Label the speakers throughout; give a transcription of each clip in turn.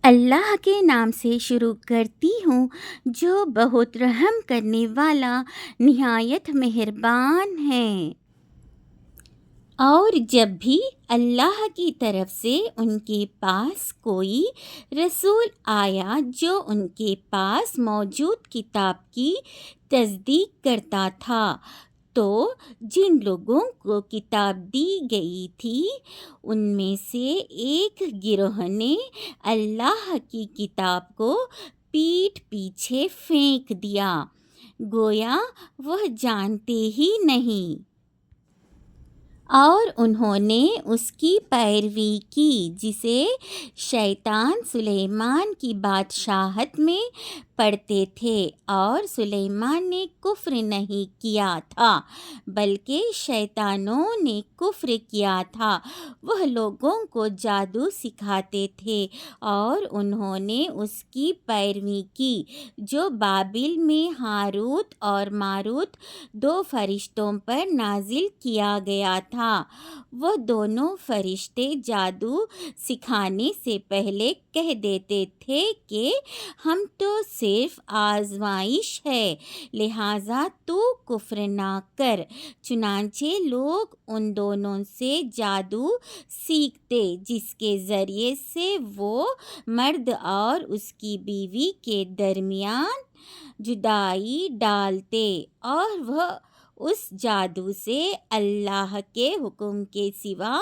Speaker 1: اللہ کے نام سے شروع کرتی ہوں جو بہت رحم کرنے والا نہایت مہربان ہے۔ اور جب بھی اللہ کی طرف سے ان کے پاس کوئی رسول آیا جو ان کے پاس موجود کتاب کی تصدیق کرتا تھا تو جن لوگوں کو کتاب دی گئی تھی ان میں سے ایک گروہ نے اللہ کی کتاب کو پیٹھ پیچھے پھینک دیا، گویا وہ جانتے ہی نہیں، اور انہوں نے اس کی پیروی کی جسے شیطان سلیمان کی بادشاہت میں پڑھتے تھے، اور سلیمان نے کفر نہیں کیا تھا بلکہ شیطانوں نے کفر کیا تھا۔ وہ لوگوں کو جادو سکھاتے تھے اور انہوں نے اس کی پیروی کی جو بابل میں ہاروت اور ماروت دو فرشتوں پر نازل کیا گیا تھا۔ وہ دونوں فرشتے جادو سکھانے سے پہلے کہہ دیتے تھے کہ ہم تو صرف آزمائش ہے، لہٰذا تو کفر نہ کر۔ چنانچہ لوگ ان دونوں سے جادو سیکھتے جس کے ذریعے سے وہ مرد اور اس کی بیوی کے درمیان جدائی ڈالتے، اور وہ اس جادو سے اللہ کے حکم کے سوا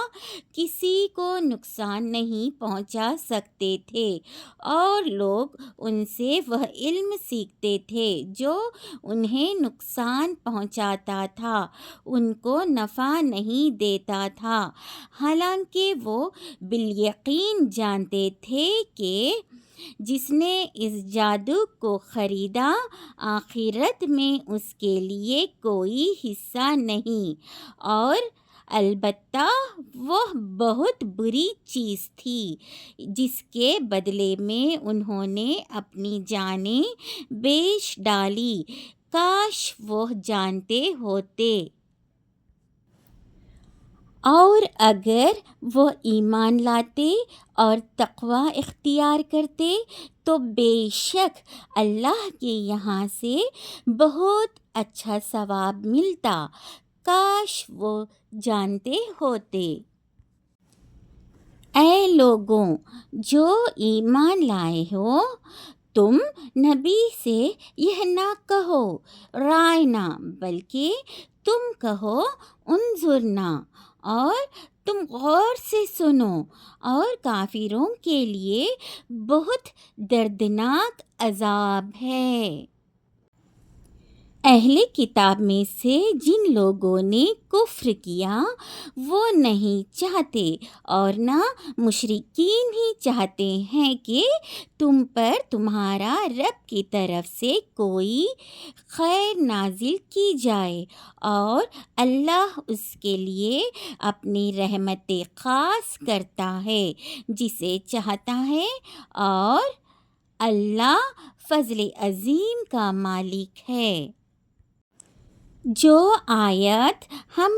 Speaker 1: کسی کو نقصان نہیں پہنچا سکتے تھے، اور لوگ ان سے وہ علم سیکھتے تھے جو انہیں نقصان پہنچاتا تھا، ان کو نفع نہیں دیتا تھا، حالانکہ وہ بالیقین جانتے تھے کہ جس نے اس جادو کو خریدا آخرت میں اس کے لیے کوئی حصہ نہیں، اور البتہ وہ بہت بری چیز تھی جس کے بدلے میں انہوں نے اپنی جانیں بیچ ڈالی، کاش وہ جانتے ہوتے۔ اور اگر وہ ایمان لاتے اور تقوی اختیار کرتے تو بے شک اللہ کے یہاں سے بہت اچھا ثواب ملتا، کاش وہ جانتے ہوتے۔ اے لوگوں جو ایمان لائے ہو، تم نبی سے یہ نہ کہو رائنا، بلکہ تم کہو انظرنا، اور تم غور سے سنو، اور کافروں کے لیے بہت دردناک عذاب ہے۔ اہل کتاب میں سے جن لوگوں نے کفر کیا وہ نہیں چاہتے اور نہ مشرکین ہی چاہتے ہیں کہ تم پر تمہارا رب کی طرف سے کوئی خیر نازل کی جائے، اور اللہ اس کے لیے اپنی رحمت خاص کرتا ہے جسے چاہتا ہے، اور اللہ فضل عظیم کا مالک ہے۔ جو آیت ہم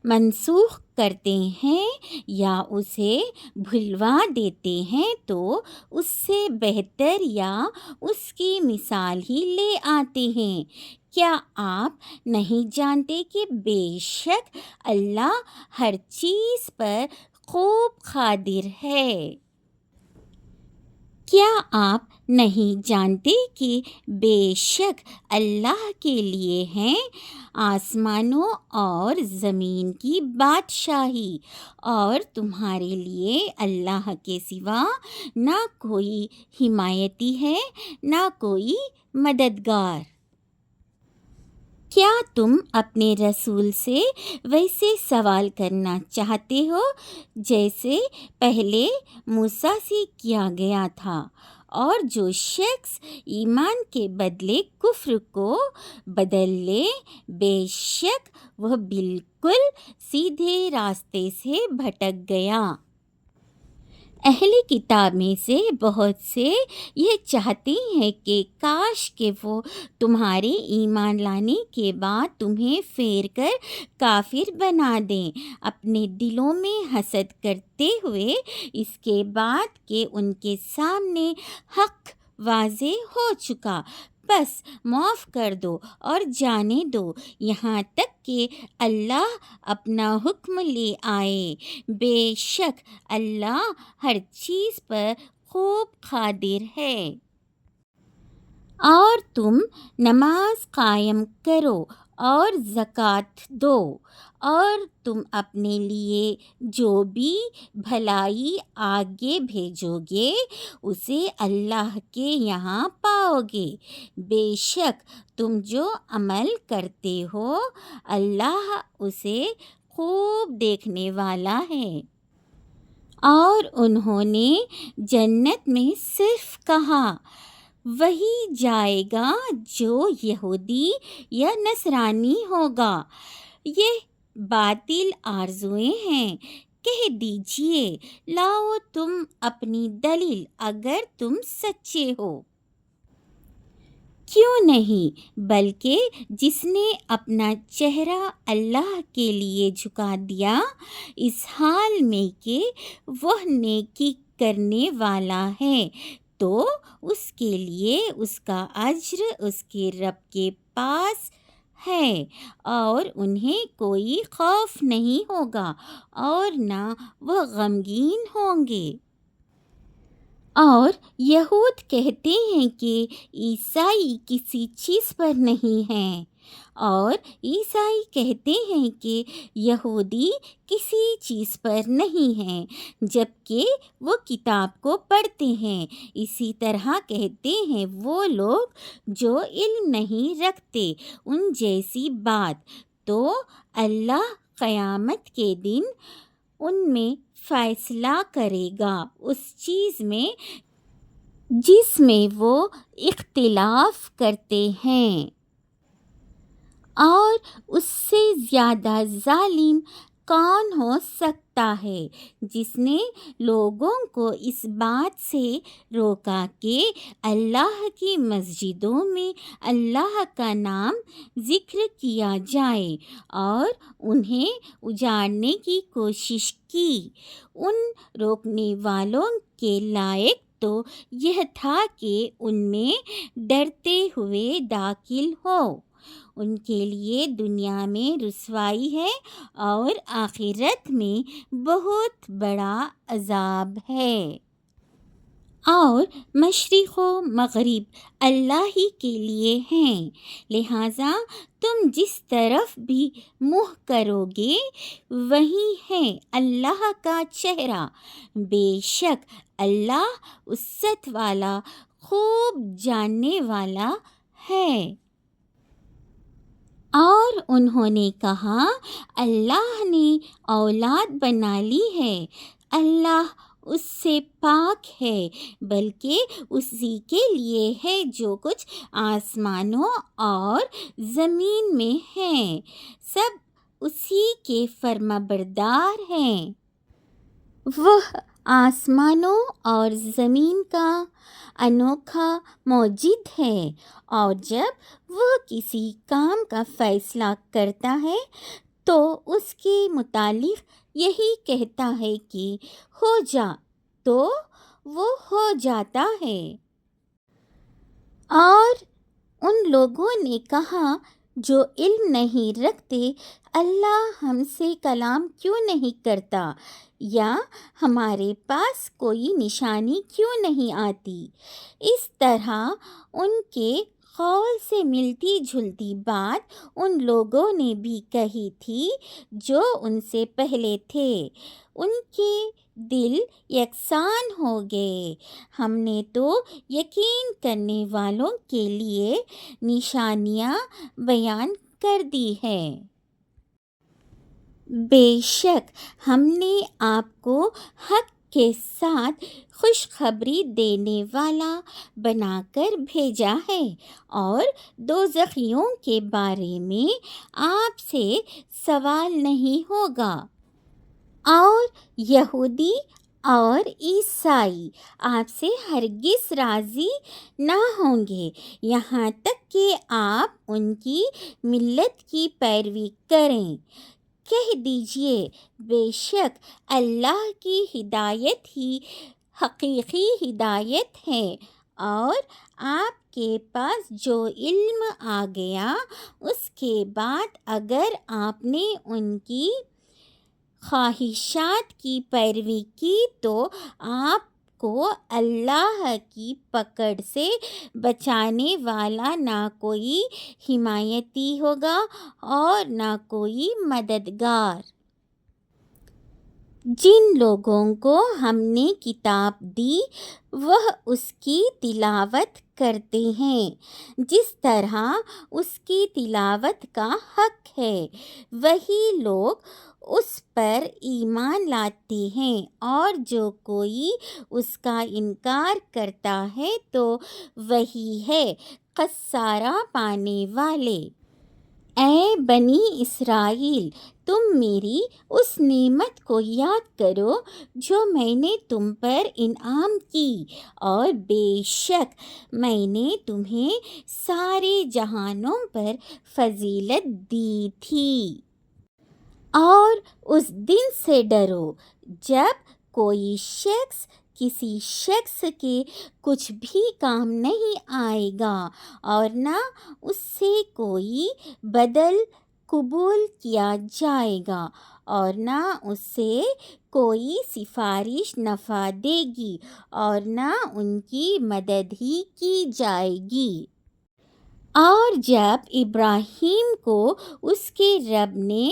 Speaker 1: منسوخ کرتے ہیں یا اسے بھلوا دیتے ہیں تو اس سے بہتر یا اس کی مثال ہی لے آتے ہیں۔ کیا آپ نہیں جانتے کہ بے شک اللہ ہر چیز پر خوب قادر ہے؟ کیا آپ نہیں جانتے کہ بے شک اللہ کے لیے ہیں آسمانوں اور زمین کی بادشاہی، اور تمہارے لیے اللہ کے سوا نہ کوئی حمایتی ہے نہ کوئی مددگار؟ کیا تم اپنے رسول سے ویسے سوال کرنا چاہتے ہو جیسے پہلے موسیٰ سے کیا گیا تھا، اور جو شخص ایمان کے بدلے کفر کو بدل لے بے شک وہ بالکل سیدھے راستے سے بھٹک گیا۔ اہل کتاب میں سے بہت سے یہ چاہتے ہیں کہ کاش کہ وہ تمہارے ایمان لانے کے بعد تمہیں پھیر کر کافر بنا دیں، اپنے دلوں میں حسد کرتے ہوئے، اس کے بعد کہ ان کے سامنے حق واضح ہو چکا۔ بس معاف کر دو اور جانے دو یہاں تک کہ اللہ اپنا حکم لے آئے۔ بے شک اللہ ہر چیز پر خوب قادر ہے۔ اور تم نماز قائم کرو اور زکوٰۃ دو، اور تم اپنے لیے جو بھی بھلائی آگے بھیجو گے اسے اللہ کے یہاں پاؤ گے۔ بے شک تم جو عمل کرتے ہو اللہ اسے خوب دیکھنے والا ہے۔ اور انہوں نے جنت میں صرف کہا وہی جائے گا جو یہودی یا نصرانی ہوگا۔ یہ باطل آرزوئیں ہیں۔ کہہ دیجئے لاؤ تم اپنی دلیل اگر تم سچے ہو۔ کیوں نہیں، بلکہ جس نے اپنا چہرہ اللہ کے لیے جھکا دیا اس حال میں کہ وہ نیکی کرنے والا ہے، تو اس کے لیے اس کا اجر اس کے رب کے پاس ہے، اور انہیں کوئی خوف نہیں ہوگا اور نہ وہ غمگین ہوں گے۔ اور یہود کہتے ہیں کہ عیسائی کسی چیز پر نہیں ہیں، اور عیسائی کہتے ہیں کہ یہودی کسی چیز پر نہیں ہیں جبکہ وہ کتاب کو پڑھتے ہیں۔ اسی طرح کہتے ہیں وہ لوگ جو علم نہیں رکھتے ان جیسی بات، تو اللہ قیامت کے دن ان میں فیصلہ کرے گا اس چیز میں جس میں وہ اختلاف کرتے ہیں۔ اور اس سے زیادہ ظالم کون ہو سکتا ہے جس نے لوگوں کو اس بات سے روکا کہ اللہ کی مسجدوں میں اللہ کا نام ذکر کیا جائے اور انہیں اجاڑنے کی کوشش کی۔ ان روکنے والوں کے لائق تو یہ تھا کہ ان میں ڈرتے ہوئے داخل ہو۔ ان کے لیے دنیا میں رسوائی ہے اور آخرت میں بہت بڑا عذاب ہے۔ اور مشرق و مغرب اللہ ہی کے لیے ہیں، لہٰذا تم جس طرف بھی منہ کرو گے وہی ہے اللہ کا چہرہ۔ بے شک اللہ وسعت والا خوب جاننے والا ہے۔ اور انہوں نے کہا اللہ نے اولاد بنا لی ہے، اللہ اس سے پاک ہے، بلکہ اسی کے لیے ہے جو کچھ آسمانوں اور زمین میں ہے، سب اسی کے فرما بردار ہیں۔ وہ آسمانوں اور زمین کا انوکھا موجد ہے، اور جب وہ کسی کام کا فیصلہ کرتا ہے تو اس کے متعلق یہی کہتا ہے کہ ہو جا، تو وہ ہو جاتا ہے۔ اور ان لوگوں نے کہا جو علم نہیں رکھتے اللہ ہم سے کلام کیوں نہیں کرتا، یا ہمارے پاس کوئی نشانی کیوں نہیں آتی۔ اس طرح ان کے قول سے ملتی جلتی بات ان لوگوں نے بھی کہی تھی جو ان سے پہلے تھے، ان کے دل یکساں ہو گئے۔ ہم نے تو یقین کرنے والوں کے لیے نشانیاں بیان کر دی ہیں۔ بے شک ہم نے آپ کو حق کے ساتھ خوشخبری دینے والا بنا کر بھیجا ہے، اور دوزخیوں کے بارے میں آپ سے سوال نہیں ہوگا۔ اور یہودی اور عیسائی آپ سے ہرگز راضی نہ ہوں گے یہاں تک کہ آپ ان کی ملت کی پیروی کریں۔ کہہ دیجئے بے شک اللہ کی ہدایت ہی حقیقی ہدایت ہے، اور آپ کے پاس جو علم آ گیا اس کے بعد اگر آپ نے ان کی خواہشات کی پیروی کی تو آپ کو اللہ کی پکڑ سے بچانے والا نہ کوئی حمایتی ہوگا اور نہ کوئی مددگار۔ جن لوگوں کو ہم نے کتاب دی وہ اس کی تلاوت کرتے ہیں جس طرح اس کی تلاوت کا حق ہے، وہی لوگ اس پر ایمان لاتے ہیں، اور جو کوئی اس کا انکار کرتا ہے تو وہی ہے خسارہ پانے والے۔ اے بنی اسرائیل، تم میری اس نعمت کو یاد کرو جو میں نے تم پر انعام کی، اور بے شک میں نے تمہیں سارے جہانوں پر فضیلت دی تھی۔ اور اس دن سے ڈرو جب کوئی شخص کسی شخص کے کچھ بھی کام نہیں آئے گا، اور نہ اس سے کوئی بدل قبول کیا جائے گا، اور نہ اس سے کوئی سفارش نفع دے گی، اور نہ ان کی مدد ہی کی جائے گی۔ اور جب ابراہیم کو اس کے رب نے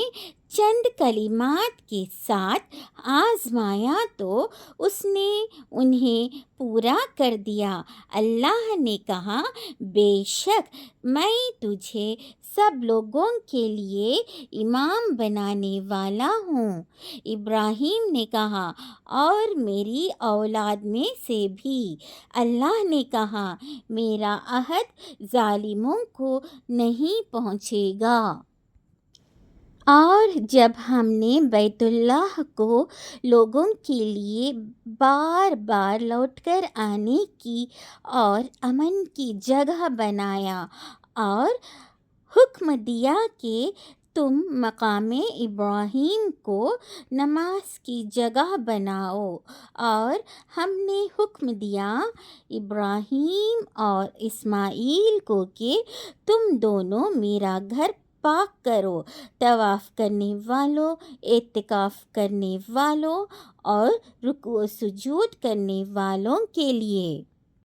Speaker 1: چند کلمات کے ساتھ آزمایا تو اس نے انہیں پورا کر دیا۔ اللہ نے کہا، بے شک میں تجھے سب لوگوں کے لیے امام بنانے والا ہوں۔ ابراہیم نے کہا، اور میری اولاد میں سے بھی۔ اللہ نے کہا، میرا عہد ظالموں کو نہیں پہنچے گا۔ اور جب ہم نے بیت اللہ کو لوگوں کے لیے بار بار لوٹ کر آنے کی اور امن کی جگہ بنایا اور حکم دیا کہ تم مقام ابراہیم کو نماز کی جگہ بناؤ، اور ہم نے حکم دیا ابراہیم اور اسماعیل کو کہ تم دونوں میرا گھر پاک کرو، طواف کرنے والوں، اعتکاف کرنے والوں اور رکوع و سجود کرنے والوں کے لیے۔